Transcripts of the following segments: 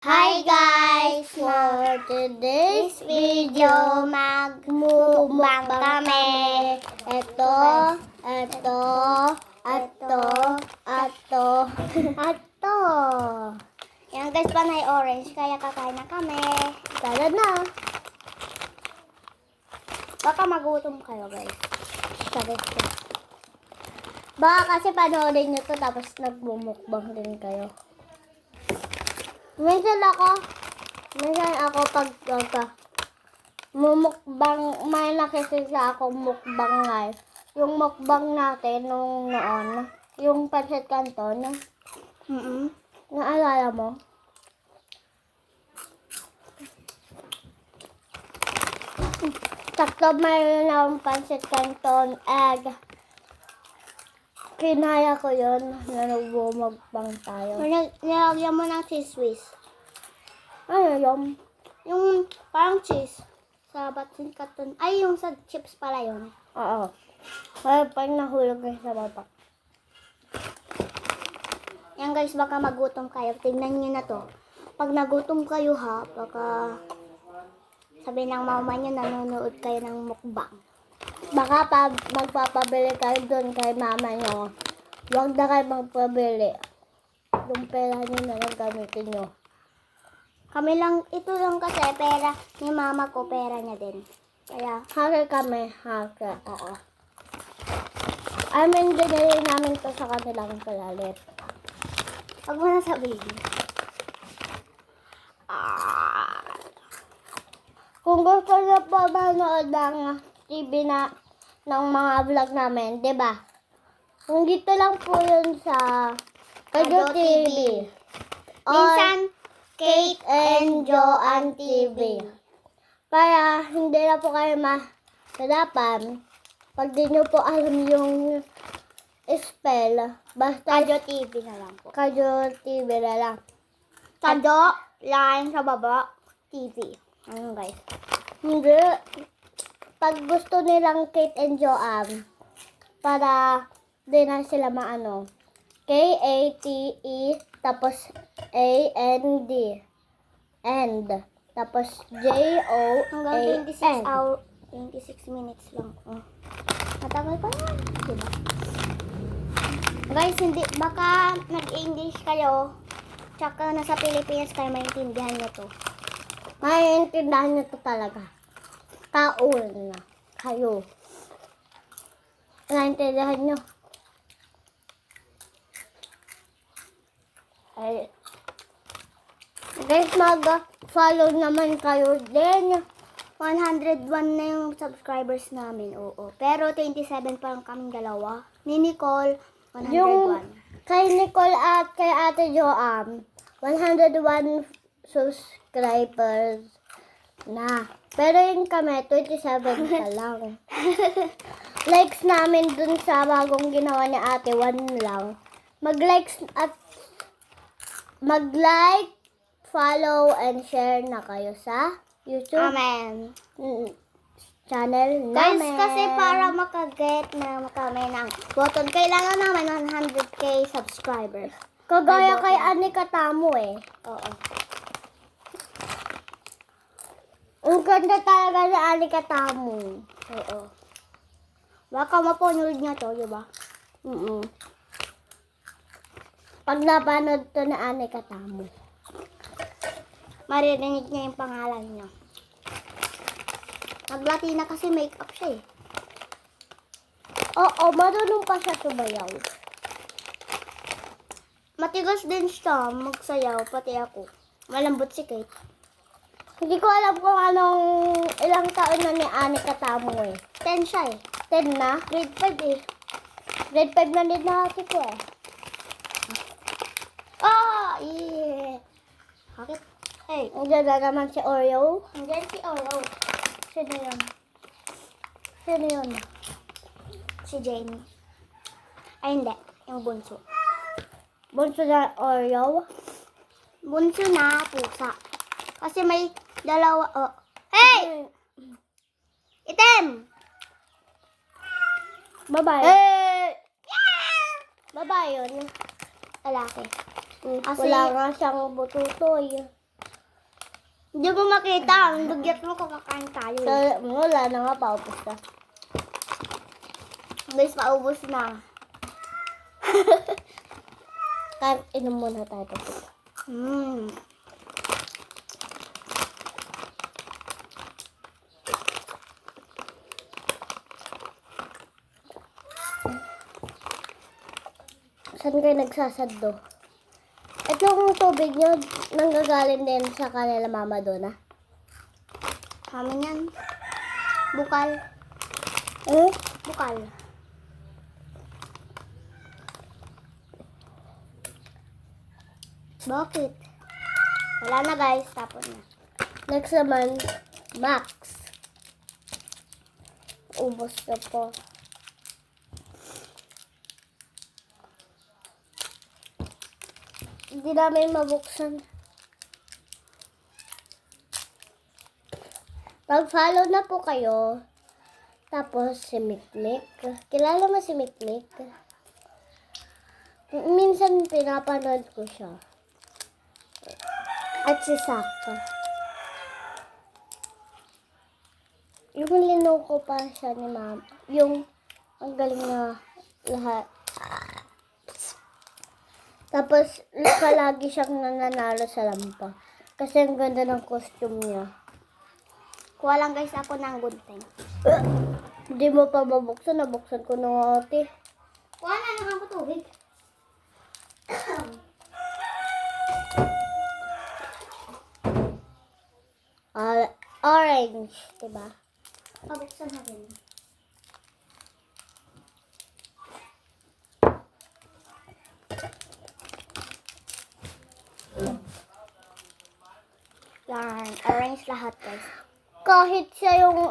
Hi guys! For today's video, magmukbang kami. Ito. Yan guys, panay orange, kaya kakain na kami. Tara na. Baka magutom kayo guys. Tara na. Baka kasi panoorin nyo to tapos nagmumukbang din kayo. Minsan ako pag mumukbang, may nakikita ako mukbang nga. Yung mukbang natin nung noon, yung pancit canton. Naalala mo? Sakto mayroon akong pancit canton, egg. Kinaya ko yun na nagbumukbang tayo. Nilagyan mo ng cheese whiz. Ano yun? Yung parang cheese. Sa pancit canton. Ay, yung sa chips pala yun. Oo. Kaya pag nahulog kayo sa baba. Yan guys, baka magutom kayo. Tingnan nyo na to. Pag nagutom kayo ha, baka sabi ng mama nyo nanonood kayo ng mukbang. Baka magpapabili kayo doon kay mama nyo. Huwag na kayo magpabili. Yung pera nyo na lang gamitin nyo. Kami lang, ito lang kasi pera ni mama ko, pera niya din. Kaya, hacker kami, hacker. Oo. I mean, dinili namin to sa kanilang palalit. Huwag mo na sabihin. Kung gusto nyo po manood ng TV na ng mga vlog namin, di ba? Kung dito lang po yun sa Kajo TV. Minsan, Kate and Joanne TV. Para hindi na po kayo mahirapan pag di nyo po alam yung spell. Basta Kajo TV na lang po. Kajo TV na lang. Kajo, line sa baba, TV. Ano guys? Hindi. Pag gusto nilang Kate and Joanne, para di na sila maano. K-A-T-E, tapos A-N-D. And. Tapos J-O-A-N. Hanggang 26 hour, 26 minutes lang. Matagal pa yan. Diba? Guys, hindi, baka nag-English kayo, tsaka nasa Pilipinas kayo, maintindihan nyo to. Maintindihan nyo to talaga. Taon na kayo. Naintindihan nyo. Ay. Guys, mag-follow naman kayo din. 101 na yung subscribers namin, oo. Pero 27 pa lang kaming dalawa. Ni Nicole, 101. Yung kay Nicole at kay Ate Joam, 101 subscribers na. Pero yung kami, 27 pa lang. Likes namin dun sa bagong ginawa ni ate, 1 lang. Mag-like, follow, and share na kayo sa YouTube. Amen. Channel namin. Guys, kasi para makaget na kami ng button, kailangan namin 100k subscribers. Kagaya kay Anika Tamo eh. Oo. Ang ganda talaga ni Anika Tamo. Oo. Baka mapanood niya to, di ba? Pag napanood to na Anika Tamo, maririnig niya yung pangalan niya. Nag-Latina kasi make-up siya eh. Oo, marunong pa siya sumayaw. Matigas din siya magsayaw, pati ako. Malambot si Kate. Hindi ko alam kung ilang taon na ni Anika Tamo eh. 10 siya eh. 10 na? Grade 5 eh. Grade 5 na din natin ko eh. Yeah. Bakit? Hey. Nandiyan na naman si Oreo. Nandiyan si Oreo. Sino yun? Sino yun? Si Jenny. Ay hindi. Yung bunso. Bunso na Oreo? Bunso na pusa. Kasi may dalawa. Oh. Hey! Item! Babae. Hey! Yeah! Babae yun. Lalaki. Kasi wala nga siyang bututoy. Hindi mo makita. Ang dugyat mo kung kakain tayo. So, wala na nga, paupos na. Guys, paubos na. Kahit inom muna tayo. Saan kayo nagsasado? Itong tubig nyo, nanggagaling din sa kanila mama doon, ah? Amin yan. Bukal. Bukal. Bakit? Wala na guys. Tapon na. Next naman, Max. Ubos na po. Hindi namin mabuksan. Pag-follow na po kayo. Tapos si Mikmik. Kilala mo si Mikmik? Minsan pinapanood ko siya. At si Saka. Yung linoko pa siya ni Mama. Yung ang galing na lahat. Tapos, palagi siyang nananalo sa lampa. Kasi ang ganda ng costume niya. Kuha lang guys ako ng gunting. Hindi mo pa mabuksan. Nabuksan ko na nga ate. Kuha na naman ko tubig. Orange, diba? Pabuksan na rin. Yan. Orange lahat guys. Kahit siya yung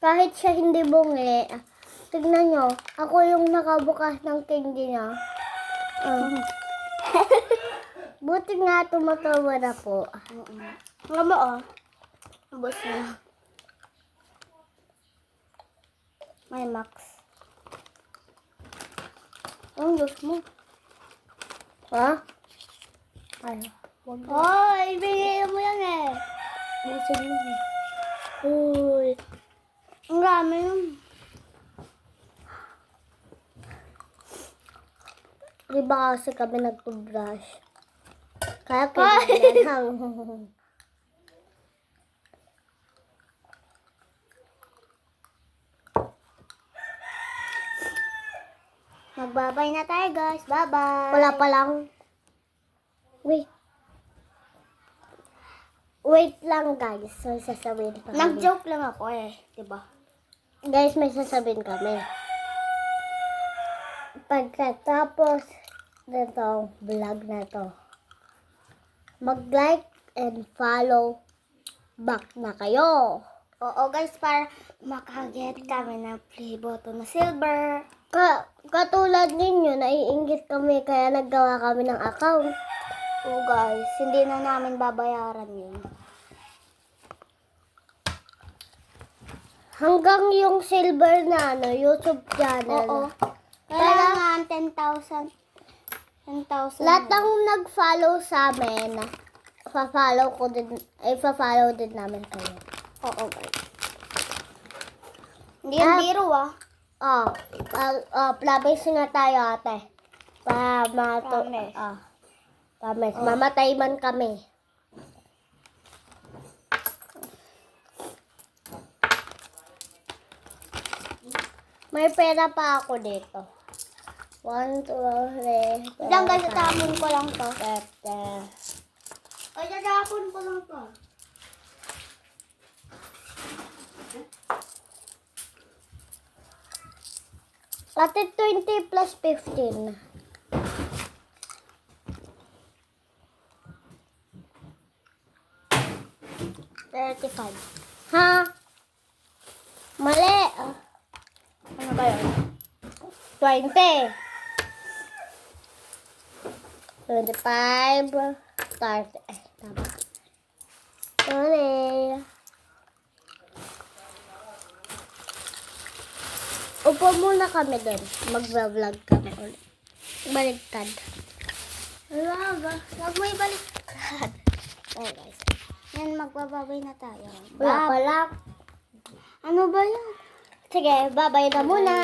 kahit siya hindi bungi, tignan nyo, ako yung nakabukas ng candy niya. Buti nga tumatawa na po. Nga mo oh. Ubus na. May Max. Ang Diyos mo. Ha? Ay, wag na. Hoy, ibigay mo yan eh. Busin mo eh. Uy. Ang rami yun. Di ba kasi kami nag-brush? Kaya kailangan lang. Magbabay na tayo guys. Bye-bye. Wala pa lang. Wait. Wait lang guys. So, sasabihin pa kami. Nag-joke lang ako eh. Diba? Guys, may sasabihin kami. Pagkatapos nitong vlog na to, mag-like and follow back na kayo. Oo guys, para makaget kami ng play button na silver. Katulad ninyo, naiinggit kami kaya naggawa kami ng account. Oo guys, hindi na namin babayaran yun. Hanggang yung silver na YouTube channel. Oo. Kailangan 10,000. 10,000. Lahat ng nag-follow sa amin, fa-follow din namin kayo. Oo guys. Hindi yan biro ah. Promise nga tayo ate. Promise. Promise. Mamatay man kami. May pera pa ako dito. 1, 2, 3, 4, Diyan guys, tatapon ko lang to. 5, 10. Ay, tatapon ko lang to. Ate, 20 plus 15. Ha? Mali. Ano ba yun? 20. 25. 30. Tama. Sorry. Upo muna kami doon. Mag-vlog kami ulit. Baliktad. Wala ba? Huwag mo ibalik. Ayan guys. Yan, magbababay na tayo. Wala pala. Ano ba yan? Sige, babay na muna.